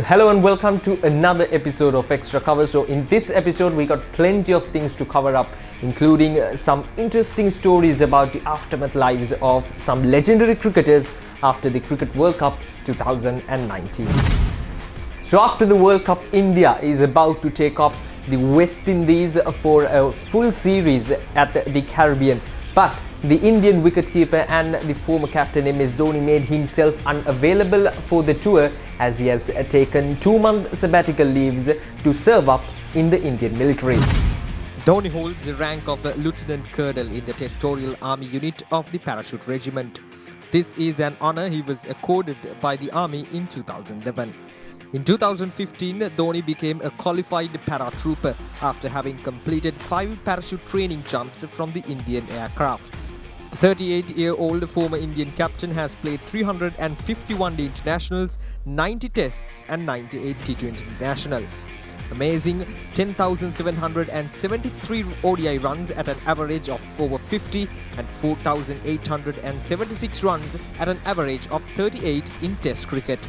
Hello and welcome to another episode of Extra Cover. So in this episode we got plenty of things to cover up, including some interesting stories about the aftermath lives of some legendary cricketers after the Cricket World Cup 2019. So after the World Cup, India is about to take up the West Indies for a full series at the Caribbean, but the Indian wicketkeeper and the former captain MS Dhoni made himself unavailable for the tour as he has taken 2-month sabbatical leaves to serve up in the Indian military. Dhoni holds the rank of Lieutenant Colonel in the Territorial Army Unit of the Parachute Regiment. This is an honour he was accorded by the Army in 2011. In 2015, Dhoni became a qualified paratrooper after having completed 5 parachute training jumps from the Indian aircrafts. The 38-year-old former Indian captain has played 351 internationals, 90 tests and 98 T20 internationals. Amazing 10,773 ODI runs at an average of over 50 and 4,876 runs at an average of 38 in Test cricket.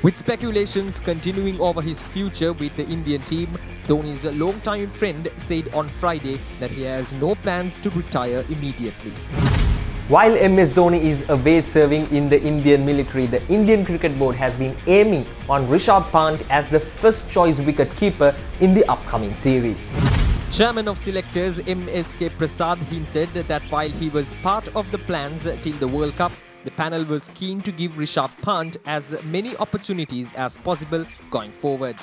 With speculations continuing over his future with the Indian team, Dhoni's longtime friend said on Friday that he has no plans to retire immediately. While MS Dhoni is away serving in the Indian military, the Indian Cricket Board has been aiming on Rishabh Pant as the first choice wicket-keeper in the upcoming series. Chairman of Selectors M.S.K. Prasad hinted that while he was part of the plans till the World Cup, the panel was keen to give Rishabh Pant as many opportunities as possible going forward.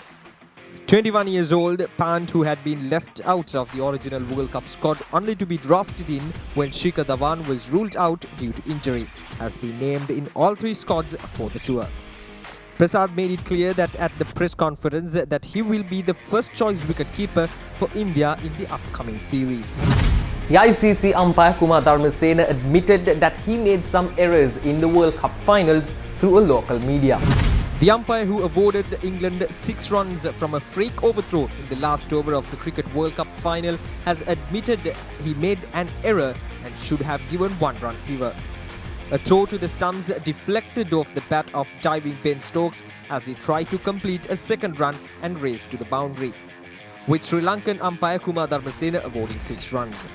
21 years old, Pant, who had been left out of the original World Cup squad only to be drafted in when Shikhar Dhawan was ruled out due to injury, has been named in all 3 squads for the tour. Prasad made it clear that at the press conference that he will be the first choice wicketkeeper for India in the upcoming series. The ICC umpire Kumara Dharmasena admitted that he made some errors in the World Cup finals through a local media. The umpire who awarded England 6 runs from a freak overthrow in the last over of the Cricket World Cup final has admitted he made an error and should have given 1-run fever. A throw to the stumps deflected off the bat of diving Ben Stokes as he tried to complete a 2nd run and race to the boundary, with Sri Lankan umpire Kumara Dharmasena awarding 6 runs.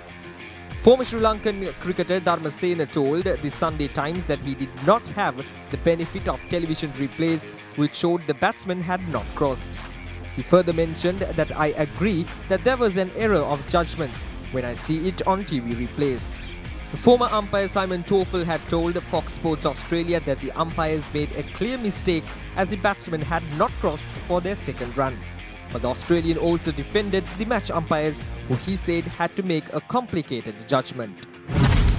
Former Sri Lankan cricketer Dharmasena told the Sunday Times that he did not have the benefit of television replays which showed the batsman had not crossed. He further mentioned that I agree that there was an error of judgment when I see it on TV replays. The former umpire Simon Toffel had told Fox Sports Australia that the umpires made a clear mistake as the batsmen had not crossed for their 2nd run. But the Australian also defended the match umpires, who he said had to make a complicated judgment.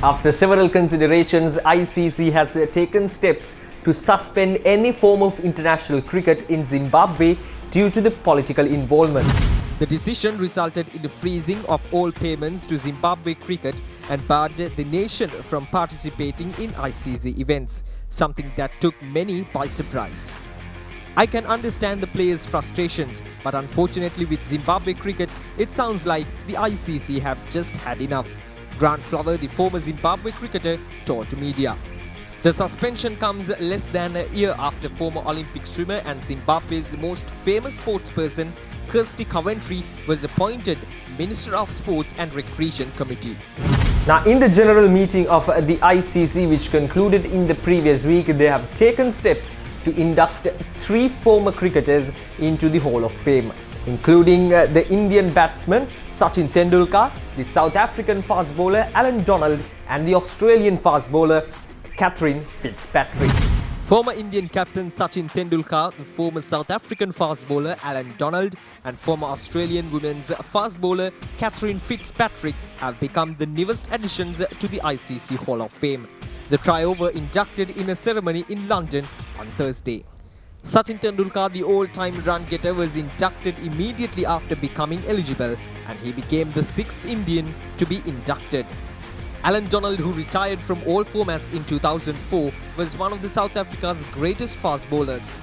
After several considerations, ICC has taken steps to suspend any form of international cricket in Zimbabwe due to the political involvements. The decision resulted in the freezing of all payments to Zimbabwe cricket and barred the nation from participating in ICC events, something that took many by surprise. I can understand the players' frustrations, but unfortunately with Zimbabwe cricket, it sounds like the ICC have just had enough. Grant Flower, the former Zimbabwe cricketer, told to media. The suspension comes less than a year after former Olympic swimmer and Zimbabwe's most famous sportsperson, Kirsty Coventry, was appointed Minister of Sports and Recreation Committee. Now, in the general meeting of the ICC, which concluded in the previous week, they have taken steps to induct 3 former cricketers into the Hall of Fame, including the Indian batsman Sachin Tendulkar, the South African fast bowler Alan Donald and the Australian fast bowler Catherine Fitzpatrick. Former Indian captain Sachin Tendulkar, the former South African fast bowler Alan Donald and former Australian women's fast bowler Catherine Fitzpatrick have become the newest additions to the ICC Hall of Fame. The trio were inducted in a ceremony in London on Thursday. Sachin Tendulkar, the all-time run-getter, was inducted immediately after becoming eligible, and he became the 6th Indian to be inducted. Alan Donald, who retired from all formats in 2004, was one of the South Africa's greatest fast bowlers,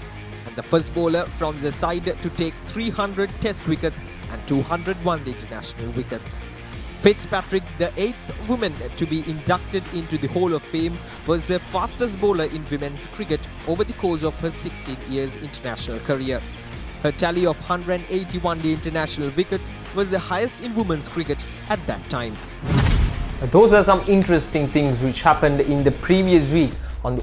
and the first bowler from the side to take 300 Test wickets and 200 one-day international wickets. Fitzpatrick, the 8th woman to be inducted into the Hall of Fame, was the fastest bowler in women's cricket over the course of her 16 years international career. Her tally of 181 international wickets was the highest in women's cricket at that time. Those are some interesting things which happened in the previous week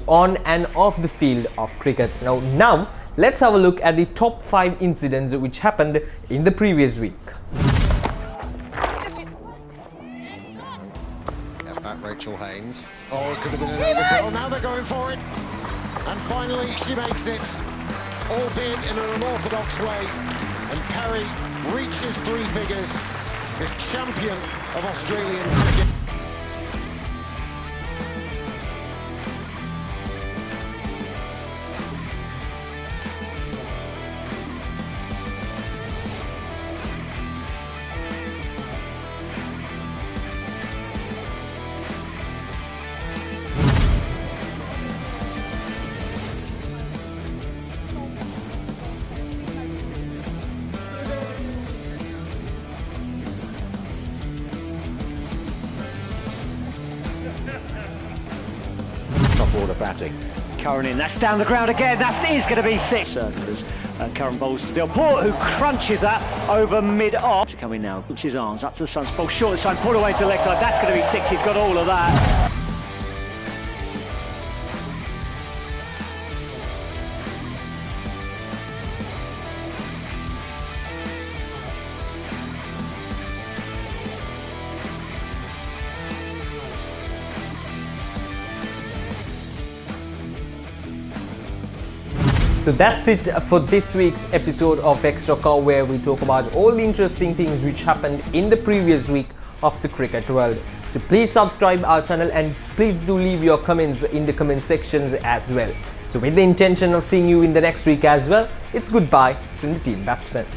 on and off the field of cricket. Now let's have a look at the top 5 incidents which happened in the previous week. Back Rachel Haynes. Oh, it could have been an overkill. Now they're going for it. And finally she makes it. Albeit in an unorthodox way. And Perry reaches 3 figures. This champion of Australian cricket. Top order batting. Curran in, that's down the ground again, that is going to be 6. Circles, Curran bowls to Delport, who crunches that over mid-off. Coming now, puts his arms up to the sun, ball short of the sun, pulled away to the leg side, that's going to be 6, he's got all of that. So that's it for this week's episode of Extra Cover, where we talk about all the interesting things which happened in the previous week of the cricket world. So please subscribe our channel and please do leave your comments in the comment sections as well. So with the intention of seeing you in the next week as well, it's goodbye from the team Batsman.